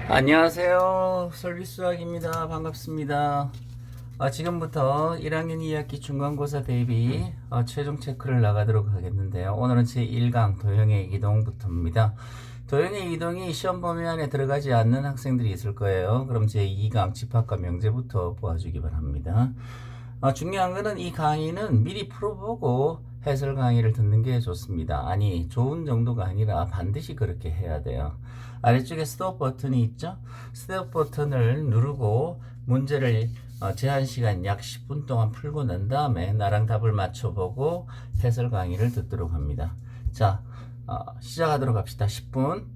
안녕하세요. 설비수학입니다. 반갑습니다. 지금부터 1학년 2학기 중간고사 대비 최종 체크를 나가도록 하겠는데요. 오늘은 제1강 도형의 이동부터입니다. 도형의 이동이 시험 범위 안에 들어가지 않는 학생들이 있을 거예요. 그럼 제2강 집합과 명제부터 보아주기 바랍니다. 중요한 거는 이 강의는 미리 풀어보고 해설 강의를 듣는 게 좋습니다. 아니, 좋은 정도가 아니라 반드시 그렇게 해야 돼요. 아래쪽에 스톱 버튼이 있죠? 스톱 버튼을 누르고 문제를 제한 시간 약 10분 동안 풀고 난 다음에 나랑 답을 맞춰보고 해설 강의를 듣도록 합니다. 자, 시작하도록 합시다. 10분.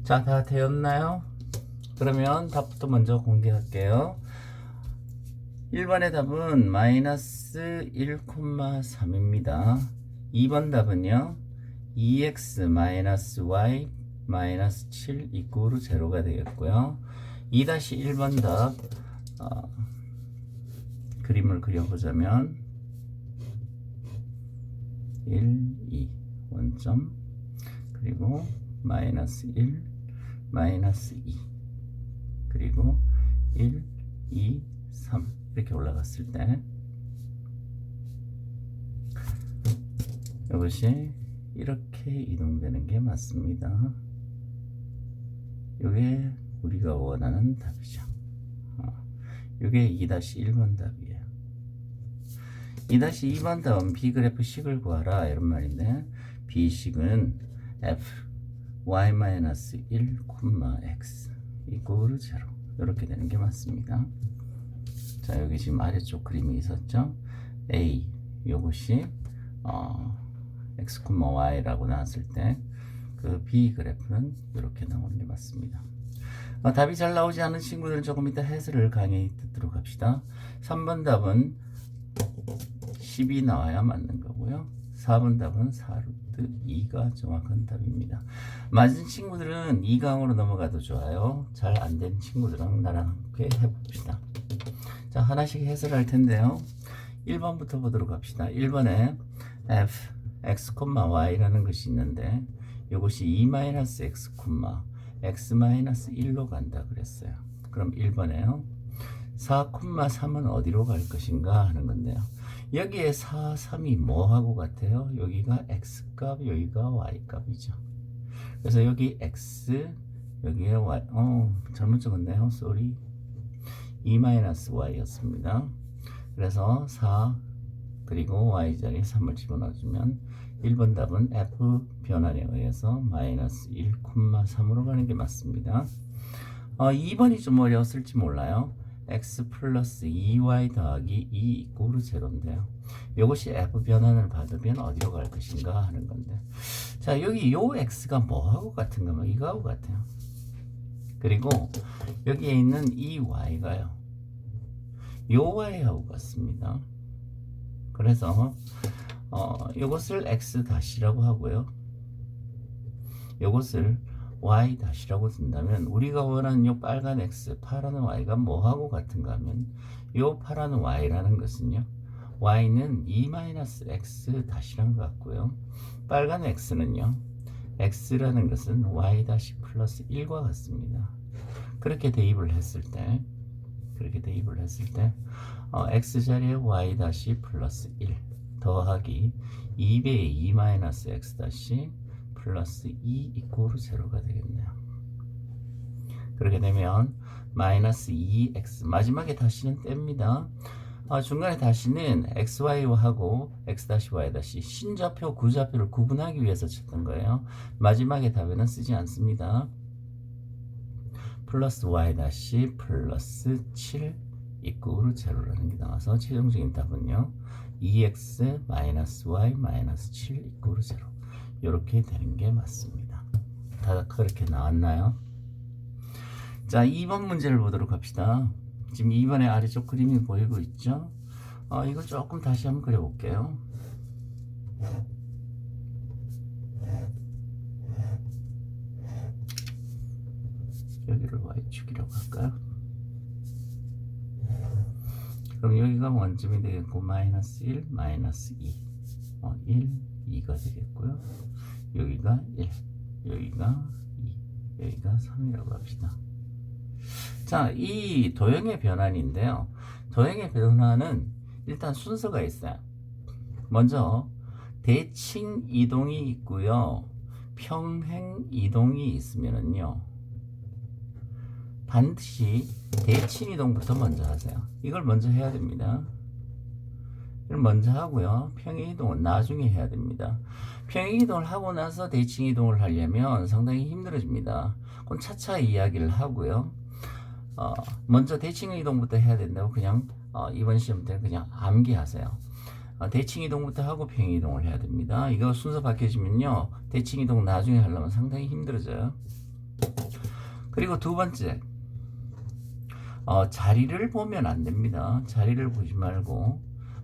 자, 다 되었나요? 그러면 답부터 먼저 공개할게요. 1번의 답은 마이너스 1,3입니다. 2번 답은요 2x 마이너스 y 마이너스 7 이꼬르 제로가 되겠고요. 2-1번 답 그림을 그려보자면 1, 2 원점 그리고 마이너스 1 마이너스 2 그리고 1, 2, 3 이렇게 올라갔을 때 이것이 이렇게 이동되는 게 맞습니다. 이게 우리가 원하는 답이죠. 이게 2-1번 답이에요. 2-2번 답은 B그래프 식을 구하라 이런 말인데 B식은 f y-1, x 이꼬르 0 이렇게 되는 게 맞습니다. 자, 여기 지금 아래쪽 그림이 있었죠? A 요것이 x, y라고 나왔을 때 그 B 그래프는 이렇게 나오는 게 맞습니다. 답이 잘 나오지 않은 친구들은 조금 이따 해설을 강의 듣도록 합시다. 3번 답은 10이 나와야 맞는 거고요. 4번 답은 4루트 2가 정확한 답입니다. 맞은 친구들은 2강으로 넘어가도 좋아요. 잘 안 된 친구들은 나랑 함께 해봅시다. 자, 하나씩 해설할 텐데요. 1번부터 보도록 합시다. 1번에 f, x, y라는 것이 있는데 이것이 2-x, x-1로 간다 그랬어요. 그럼 1번에요. 4,3은 어디로 갈 것인가 하는 건데요. 여기에 4, 3이 뭐하고 같아요? 여기가 x값, 여기가 y값이죠. 그래서 여기 x, 여기에 y, 잘못 적었네요. 쏘리. 2-y였습니다. 그래서 4 그리고 y자리에 3을 집어넣어주면 1번 답은 f 변환에 의해서 마이너스 1,3으로 가는 게 맞습니다. 2번이 좀 어려웠을지 몰라요. x 플러스 2y 더하기 2 이꼬르 제로인데요. 이것이 f 변환을 받으면 어디로 갈 것인가 하는 건데, 자, 여기 요 x가 뭐하고 같은가? 뭐 이거하고 같아요. 그리고 여기에 있는 이 y가요 요 y하고 같습니다. 그래서 이것을 x 다시라고 하고요, 이것을 y 다시라고 쓴다면 우리가 원하는 요 빨간 x, 파란 y가 뭐하고 같은가 하면 요 파란 y라는 것은요, y는 2-x 다시랑 같고요, 빨간 x는요, x라는 것은 y 다시 플러스 1과 같습니다. 그렇게 대입을 했을 때 x자리에 y 다시 플러스 1 더하기 2배의 2-x 다시 플러스 2 이꼬르 제로가 되겠네요. 그렇게 되면 마이너스 2x, 마지막에 다시는 뗍니다. 중간에 다시는 xy하고 x-y 신좌표, 구좌표를 구분하기 위해서 쳤던 거예요. 마지막에 답에는 쓰지 않습니다. 플러스 y 다시 플러스 7 이꼬르 제로라는 게 나와서 최종적인 답은요 2x 마이너스 y 마이너스 7 이꼬르 제로 이렇게 되는 게 맞습니다. 다 그렇게 나왔나요? 자, 2번 문제를 보도록 합시다. 지금 2번의 아래쪽 그림이 보이고 있죠? 이거 조금 다시 한번 그려볼게요. 여기를 y축이라고 할까요? 그럼 여기가 원점이 되겠고 마이너스 1, 마이너스 2 1, 2가 되겠고요. 여기가 1, 여기가 2, 여기가 3이라고 합시다. 자, 이 도형의 변환인데요. 도형의 변환은 일단 순서가 있어요. 먼저 대칭 이동이 있고요. 평행 이동이 있으면은요. 반드시 대칭 이동부터 먼저 하세요. 이걸 먼저 해야 됩니다. 이걸 먼저 하고요. 평행 이동은 나중에 해야 됩니다. 평행 이동을 하고 나서 대칭 이동을 하려면 상당히 힘들어집니다. 그럼 차차 이야기를 하고요. 먼저 대칭 이동부터 해야 된다고 그냥 이번 시험 때는 그냥 암기하세요. 대칭 이동부터 하고 평행 이동을 해야 됩니다. 이거 순서 바뀌어지면요. 대칭 이동 나중에 하려면 상당히 힘들어져요. 그리고 두 번째, 자리를 보면 안 됩니다. 자리를 보지 말고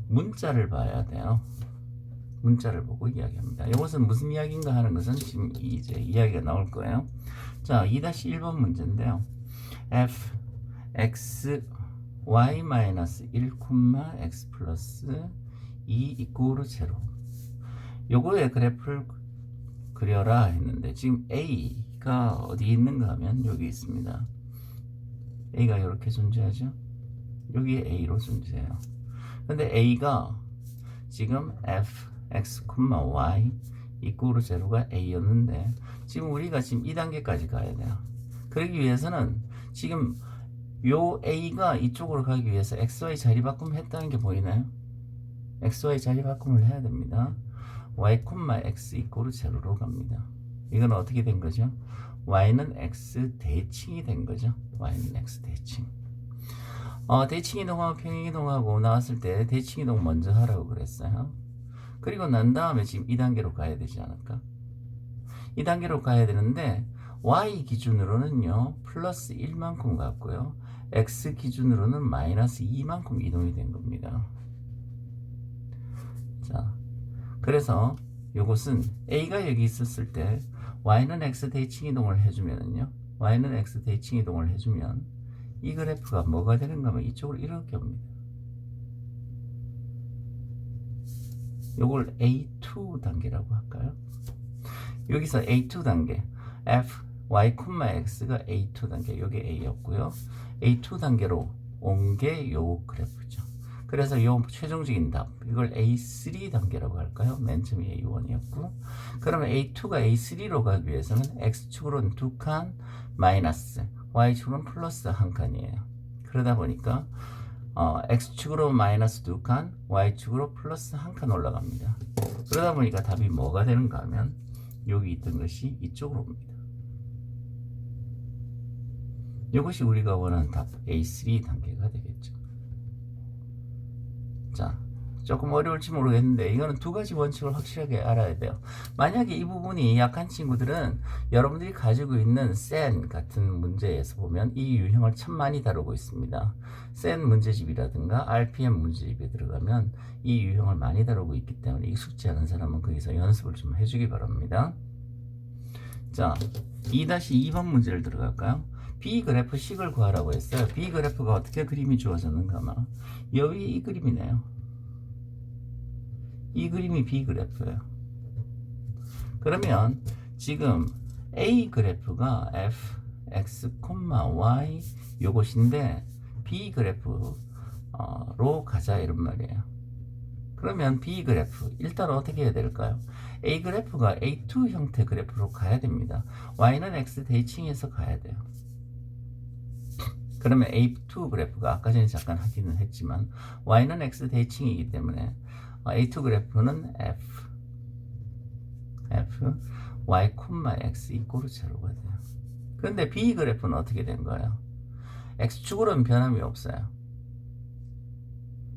문자를 봐야 돼요. 문자를 보고 이야기합니다. 이것은 무슨 이야기인가 하는 것은 지금 이제 이야기가 나올 거예요. 자, 2-1번 문제인데요. f x y-1, x 플러스 2 이꼬르 제로. 요거의 그래프를 그려라 했는데 지금 a가 어디 있는가 하면 여기 있습니다. a가 이렇게 존재하죠. 여기에 a로 존재해요. 근데 a가 지금 f x, y 이꼬르 제로가 a였는데 지금 우리가 지금 2단계까지 가야 돼요. 그러기 위해서는 지금 요 a가 이쪽으로 가기 위해서 xy 자리 바꿈 했다는 게 보이나요? xy 자리 바꿈을 해야 됩니다. y, x 이꼬르 제로로 갑니다. 이건 어떻게 된 거죠? y는 x 대칭이 된 거죠. y는 x 대칭. 대칭 이동하고 평행 이동하고 나왔을 때 대칭 이동 먼저 하라고 그랬어요. 그리고 난 다음에 지금 2단계로 가야 되지 않을까? 2단계로 가야 되는데 y 기준으로는요 플러스 1만큼 갔고요. x 기준으로는 마이너스 2만큼 이동이 된 겁니다. 자, 그래서 이것은 a가 여기 있었을 때 y는 x 대칭 이동을 해주면은요, y는 x 대칭 이동을 해주면 이 그래프가 뭐가 되는가 하면 이쪽으로 이렇게 옵니다. 요걸 A2 단계라고 할까요? 여기서 A2 단계 f y, x가 A2 단계, 요게 A였고요. A2 단계로 온 게 요 그래프죠. 그래서 요 최종적인 답, 이걸 A3 단계라고 할까요? 맨 처음에 A1이었고, 그러면 A2가 A3로 가기 위해서는 X축으로는 2칸 마이너스, Y축으로는 플러스 1칸이에요. 그러다 보니까 X축으로 마이너스 2칸, Y축으로 플러스 1칸 올라갑니다. 그러다 보니까 답이 뭐가 되는가 하면 여기 있던 것이 이쪽으로 옵니다. 이것이 우리가 원하는 답 A3 단계가 되겠죠. 자, 조금 어려울지 모르겠는데 이거는 두 가지 원칙을 확실하게 알아야 돼요. 만약에 이 부분이 약한 친구들은 여러분들이 가지고 있는 센 같은 문제에서 보면 이 유형을 참 많이 다루고 있습니다. 센 문제집이라든가 RPM 문제집에 들어가면 이 유형을 많이 다루고 있기 때문에 익숙지 않은 사람은 거기서 연습을 좀 해주기 바랍니다. 자, 2-2번 문제를 들어갈까요? B 그래프식을 구하라고 했어요. B 그래프가 어떻게 그림이 주어졌는가 하면 여기 이 그림이네요. 이 그림이 B 그래프예요. 그러면 지금 A 그래프가 f, x, y 요것인데 B 그래프로 가자 이런 말이에요. 그러면 B 그래프 일단 어떻게 해야 될까요? A 그래프가 A2 형태 그래프로 가야 됩니다. Y는 X 대칭해서 가야 돼요. 그러면 A2 그래프가 아까 전에 잠깐 하기는 했지만 Y는 X 대칭이기 때문에 A2 그래프는 F Y, X 이꼬르 제로가 돼요. 그런데 B 그래프는 어떻게 된 거예요? X축으로는 변함이 없어요.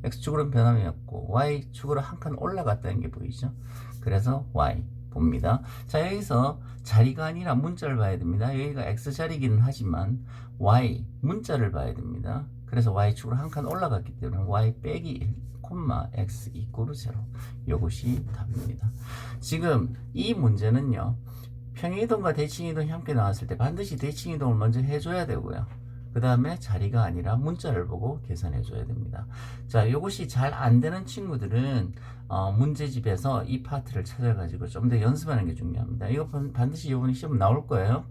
X축으로는 변함이 없고 Y축으로 한 칸 올라갔다는 게 보이죠? 그래서 Y 봅니다. 자, 여기서 자리가 아니라 문자를 봐야 됩니다. 여기가 X자리기는 하지만 Y 문자를 봐야 됩니다. 그래서 Y축으로 한 칸 올라갔기 때문에 Y 빼기 1, X 이꼬르 제로. 이것이 답입니다. 지금 이 문제는요, 평행이동과 대칭이동이 함께 나왔을 때 반드시 대칭이동을 먼저 해줘야 되고요. 그 다음에 자리가 아니라 문자를 보고 계산해 줘야 됩니다. 자, 이것이 잘 안 되는 친구들은 문제집에서 이 파트를 찾아가지고 좀 더 연습하는 게 중요합니다. 이거 반드시 이번에 시험 나올 거예요.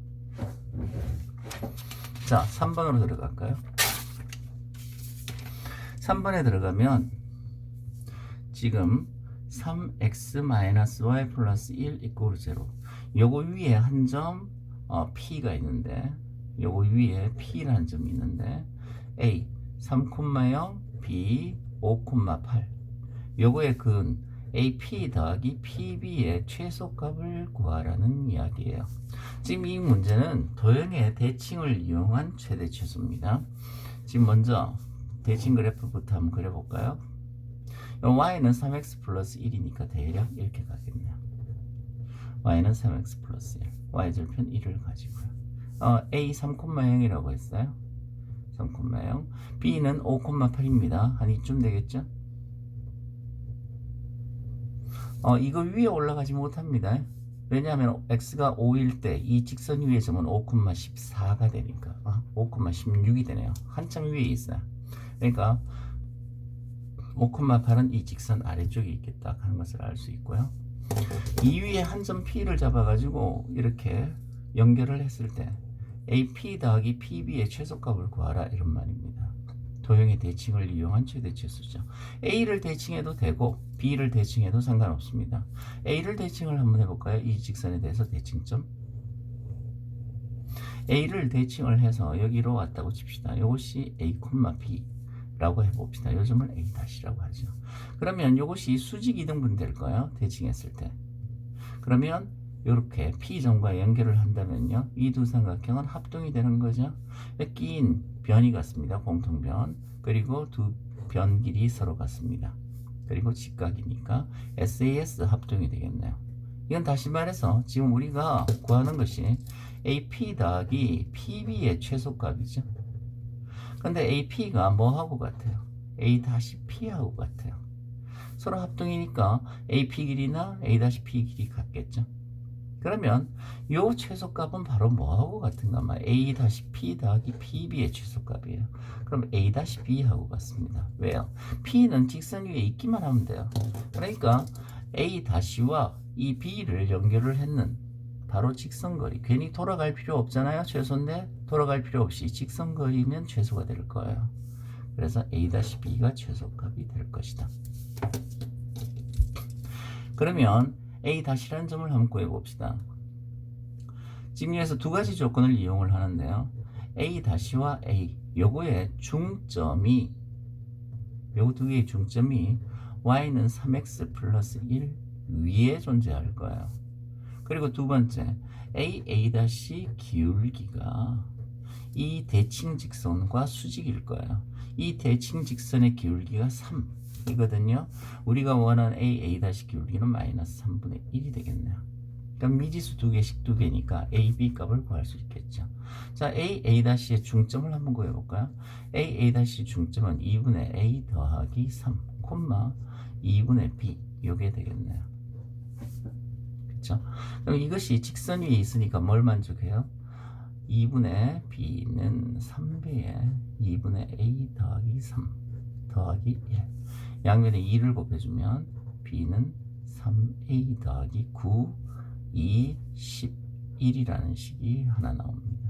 자, 3번으로 들어갈까요? 3번에 들어가면 지금 3x-y 플러스 1 이퀄 0. 요거 위에 한 점 p가 있는데, 요거 위에 p라는 점이 있는데, a 3,0, b 5,8. 요거의 근 AP 더하기 PB의 최소값을 구하라는 이야기예요. 지금 이 문제는 도형의 대칭을 이용한 최대 최소입니다. 지금 먼저 대칭 그래프부터 한번 그려볼까요? y는 3x 플러스 1이니까 대략 이렇게 가겠네요. y는 3x 플러스 1, y절편 1을 가지고요. a 3,0이라고 했어요. 3,0. b는 5,8입니다. 한 이쯤 되겠죠? 이거 위에 올라가지 못합니다. 왜냐하면 x가 5일 때 이 직선 위의 점은 5,14가 되니까 5,16이 되네요. 한참 위에 있어요. 그러니까 5,8은 이 직선 아래쪽에 있겠다 하는 것을 알 수 있고요. 이 위에 한 점 P를 잡아가지고 이렇게 연결을 했을 때 AP 더하기 PB의 최소값을 구하라 이런 말입니다. 도형의 대칭을 이용한 최대 최소죠. A를 대칭해도 되고 B를 대칭해도 상관없습니다. A를 대칭을 한번 해볼까요? 이 직선에 대해서 대칭점. A를 대칭을 해서 여기로 왔다고 칩시다. 이것이 A, B 라고 해봅시다. 이 점을 A-라고 하죠. 그러면 이것이 수직 이등분 될 거예요. 대칭했을 때. 그러면 이렇게 P점과 연결을 한다면요. 이 두 삼각형은 합동이 되는 거죠. 끼인 변이 같습니다. 공통변. 그리고 두 변 길이 서로 같습니다. 그리고 직각이니까 SAS 합동이 되겠네요. 이건 다시 말해서 지금 우리가 구하는 것이 AP 더하기 PB의 최소값이죠. 근데 AP가 뭐하고 같아요? A-P하고 같아요. 서로 합동이니까 AP 길이나 A-P 길이 같겠죠. 그러면 이 최소값은 바로 뭐하고 같은가? A-P 더하기 PB의 최소값이에요. 그럼 A-B하고 같습니다. 왜요? P는 직선 위에 있기만 하면 돼요. 그러니까 A-와 이 B를 연결을 했는 바로 직선거리. 괜히 돌아갈 필요 없잖아요. 최소인데 돌아갈 필요 없이 직선거리면 최소가 될 거예요. 그래서 A-B가 최소값이 될 것이다. 그러면 A-라는 점을 한번 구해봅시다. 지금 여기서 두 가지 조건을 이용을 하는데요. A-와 A, 요거의 중점이, 요 두 개의 중점이 y는 3x 플러스 1 위에 존재할 거예요. 그리고 두 번째, A 기울기가 이 대칭 직선과 수직일 거예요. 이 대칭 직선의 기울기가 3이거든요. 우리가 원하는 A 기울기는 마이너스 3분의 1이 되겠네요. 그러니까 미지수 두 개씩 두 개니까 A, B 값을 구할 수 있겠죠. 자, A의 중점을 한번 구해볼까요? A의 중점은 2분의 A 더하기 3, 2분의 B, 요게 되겠네요. 그렇죠? 그럼 이것이 직선 위에 있으니까 뭘 만족해요? 2분의 B는 3배의 2분의 A 더하기 3 더하기 1. 양면에 2를 곱해주면 B는 3A 더하기 9, 2, 11이라는 식이 하나 나옵니다.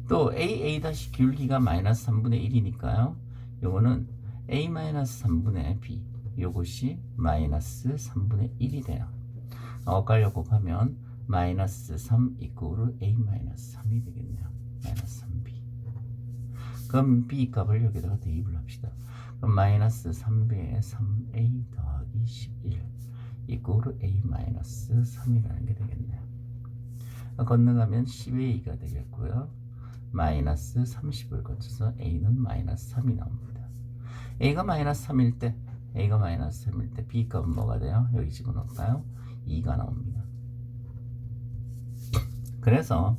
또 A 기울기가 마이너스 3분의 1이니까요. 요거는 A 마이너스 3분의 B, 요것이 마이너스 3분의 1이 돼요. 엇갈려 곱하면 마이너스 3 이꼬르 A 마이너스 3이 되겠네요. 마이너스 3B. 그럼 B 값을 여기다가 대입을 합시다. 그럼 마이너스 3배의 3A 더하기 11 이꼬르 A 마이너스 3이라는 게 되겠네요. 건너가면 10A가 되겠고요. 마이너스 30을 거쳐서 A는 마이너스 3이 나옵니다. A가 마이너스 3일 때 B 값은 뭐가 돼요? 여기 집어넣을까요? 2가 나옵니다. 그래서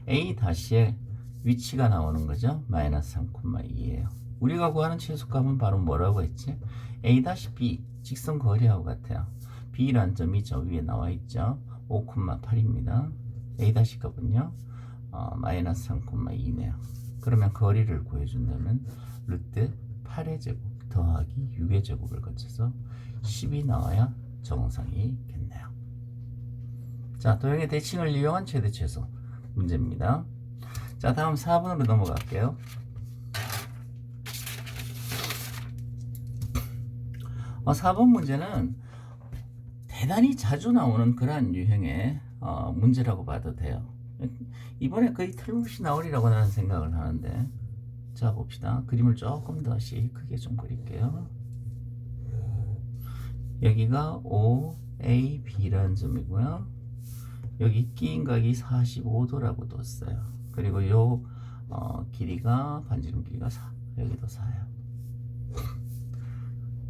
A-의 위치가 나오는 거죠. 마이너스 3,2예요. 우리가 구하는 최소값은 바로 뭐라고 했지? A-B 직선 거리하고 같아요. B라는 점이 저 위에 나와 있죠. 5,8입니다. A-값은요. 마이너스 3,2네요. 그러면 거리를 구해준다면 루트 8의 제곱 더하기 6의 제곱을 거쳐서 10이 나와야 정상이겠네요. 자, 도형의 대칭을 이용한 최대 최소 문제입니다. 자, 다음 4번으로 넘어갈게요. 4번 문제는 대단히 자주 나오는 그러한 유형의 문제라고 봐도 돼요. 이번에 거의 틀림없이 나오리라고 나는 생각을 하는데, 자 봅시다. 그림을 조금 다시 크게 좀 그릴게요. 여기가 OAB라는 점이고요. 여기 끼인각이 45도라고 뒀어요. 그리고 요 길이가 반지름 길이가 4, 여기도 4예요.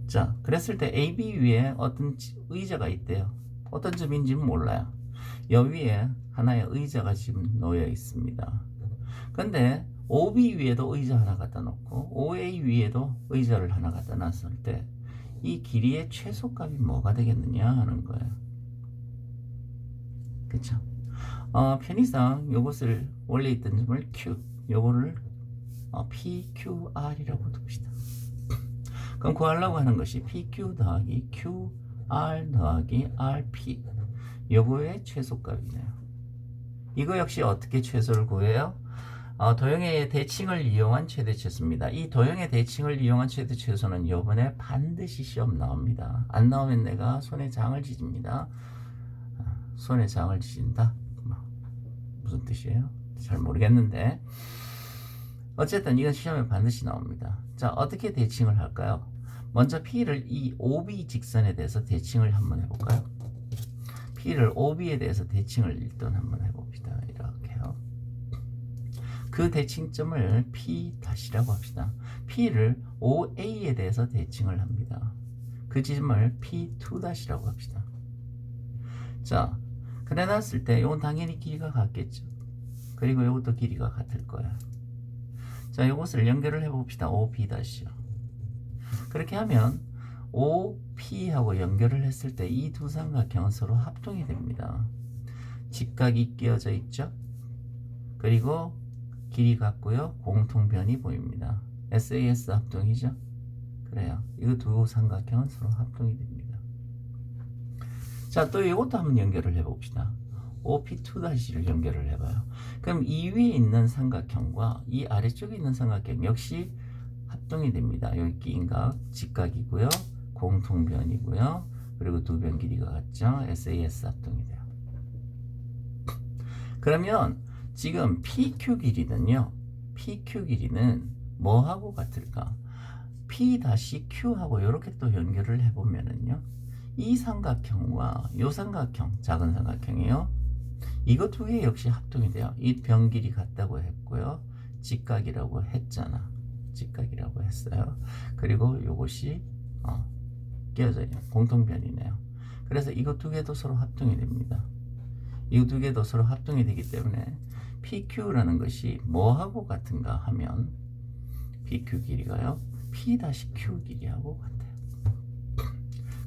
자, 그랬을 때 AB 위에 어떤 의자가 있대요. 어떤 점인지는 몰라요. 여 위에 하나의 의자가 지금 놓여 있습니다. 근데 OB 위에도 의자 하나 갖다 놓고 OA 위에도 의자를 하나 갖다 놨을 때 이 길이의 최소값이 뭐가 되겠느냐 하는 거예요. 그쵸? 편의상 요것을 원래 있던 점을 Q, 요거를 PQR이라고 둡시다. 그럼 구하려고 하는 것이 PQ 더하기 QR 더하기 RP, 요거의 최소값이네요. 이거 역시 어떻게 최소를 구해요? 도형의 대칭을 이용한 최대 최소입니다. 이 도형의 대칭을 이용한 최대 최소는 이번에 반드시 시험 나옵니다. 안 나오면 내가 손에 장을 지집니다. 손에 장을 지진다? 무슨 뜻이에요? 잘 모르겠는데 어쨌든 이건 시험에 반드시 나옵니다. 자, 어떻게 대칭을 할까요? 먼저 P를 이 OB 직선에 대해서 대칭을 한번 해볼까요? P를 OB에 대해서 대칭을 일단 한번 해봅시다. 이렇게요. 그 대칭점을 P-라고 합시다. P를 OA에 대해서 대칭을 합니다. 그 지점을 P2-라고 합시다. 자, 그래 놨을 때 이건 당연히 길이가 같겠죠. 그리고 이것도 길이가 같을 거야. 자, 이것을 연결을 해봅시다. OP-요. 그렇게 하면 OP하고 연결을 했을 때 이 두 삼각형은 서로 합동이 됩니다. 직각이 끼어져 있죠. 그리고 길이 같고요. 공통변이 보입니다. SAS 합동이죠. 그래요. 이 두 삼각형은 서로 합동이 됩니다. 자, 또 이것도 한번 연결을 해봅시다. OP2-를 연결을 해봐요. 그럼 이 위에 있는 삼각형과 이 아래쪽에 있는 삼각형 역시 합동이 됩니다. 여기 끼인각 직각이고요. 공통변이고요. 그리고 두 변 길이가 같죠. SAS 합동이 돼요. 그러면 지금 PQ 길이는요. PQ 길이는 뭐하고 같을까? P-Q하고 이렇게 또 연결을 해보면은요. 이 삼각형과 이 삼각형, 작은 삼각형이요. 이거 두 개 역시 합동이 돼요. 이 변 길이 같다고 했고요. 직각이라고 했잖아. 직각이라고 했어요. 그리고 이것이 끼어져 있는 공통변이네요. 그래서 이거 두 개도 서로 합동이 됩니다. 이 두 개도 서로 합동이 되기 때문에 PQ라는 것이 뭐하고 같은가 하면 PQ 길이가요. P-Q 길이하고 같아요.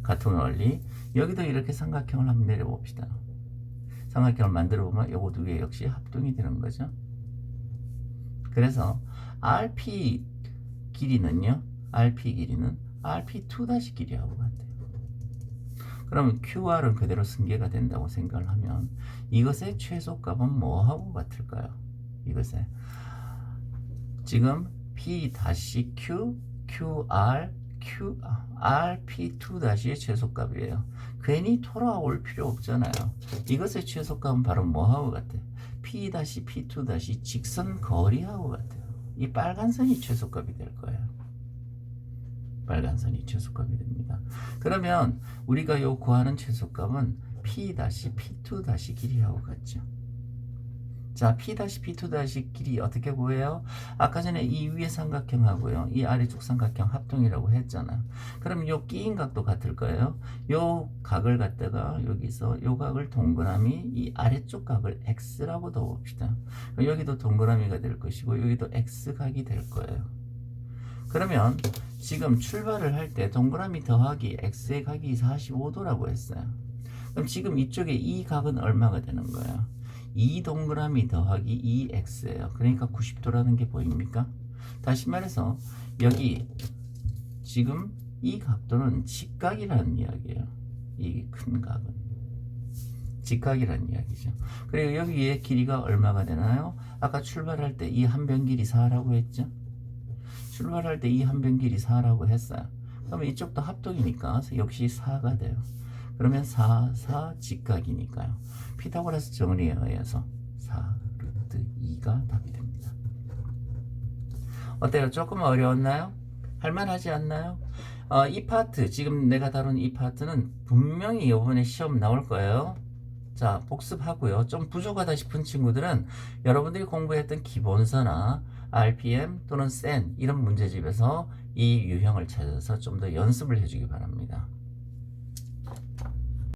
같은 원리. 여기도 이렇게 삼각형을 한번 내려봅시다. 삼각형을 만들어 보면 요거 두 개 역시 합동이 되는 거죠. 그래서 RP 길이는요. RP 길이는 RP2- 길이하고 같아요. 그러면 QR은 그대로 승계가 된다고 생각을 하면 이것의 최소값은 뭐하고 같을까요? 이것의 지금 P-Q, QR, RP2-의 최소값이에요. 괜히 돌아올 필요 없잖아요. 이것의 최소값은 바로 뭐하고 같아요? P-P2- 직선 거리하고 같아요. 이 빨간 선이 최소값이 될 거예요. 빨간 선이 최소값이 됩니다. 그러면 우리가 요 구하는 최소값은 P-P2- 길이하고 같죠. 자, P-P2- 길이 어떻게 구해요? 아까 전에 이 위에 삼각형하고요. 이 아래쪽 삼각형 합동이라고 했잖아요. 그럼 요 끼인 각도 같을 거예요. 요 각을 갖다가 여기서 요 각을 동그라미, 이 아래쪽 각을 X라고 넣어봅시다. 여기도 동그라미가 될 것이고 여기도 X각이 될 거예요. 그러면 지금 출발을 할 때 동그라미 더하기 X의 각이 45도라고 했어요. 그럼 지금 이쪽에 이 각은 얼마가 되는 거예요? 2 동그라미 더하기 2x예요. 그러니까 90도라는 게 보입니까? 다시 말해서 여기 지금 이 각도는 직각이라는 이야기예요. 이 큰 각은 직각이라는 이야기죠. 그리고 여기에 길이가 얼마가 되나요? 아까 출발할 때 이 한 변 길이 4라고 했죠. 출발할 때 이 한 변 길이 4라고 했어요. 그러면 이쪽도 합동이니까 역시 4가 돼요. 그러면 4, 4 직각이니까요. 피타고라스 정리에 의해서 4 루트 2가 답이 됩니다. 어때요? 조금 어려웠나요? 할만하지 않나요? 이 파트, 지금 내가 다룬 이 파트는 분명히 이번에 시험 나올 거예요. 자, 복습하고요. 좀 부족하다 싶은 친구들은 여러분들이 공부했던 기본서나 RPM 또는 SEN 이런 문제집에서 이 유형을 찾아서 좀 더 연습을 해주기 바랍니다.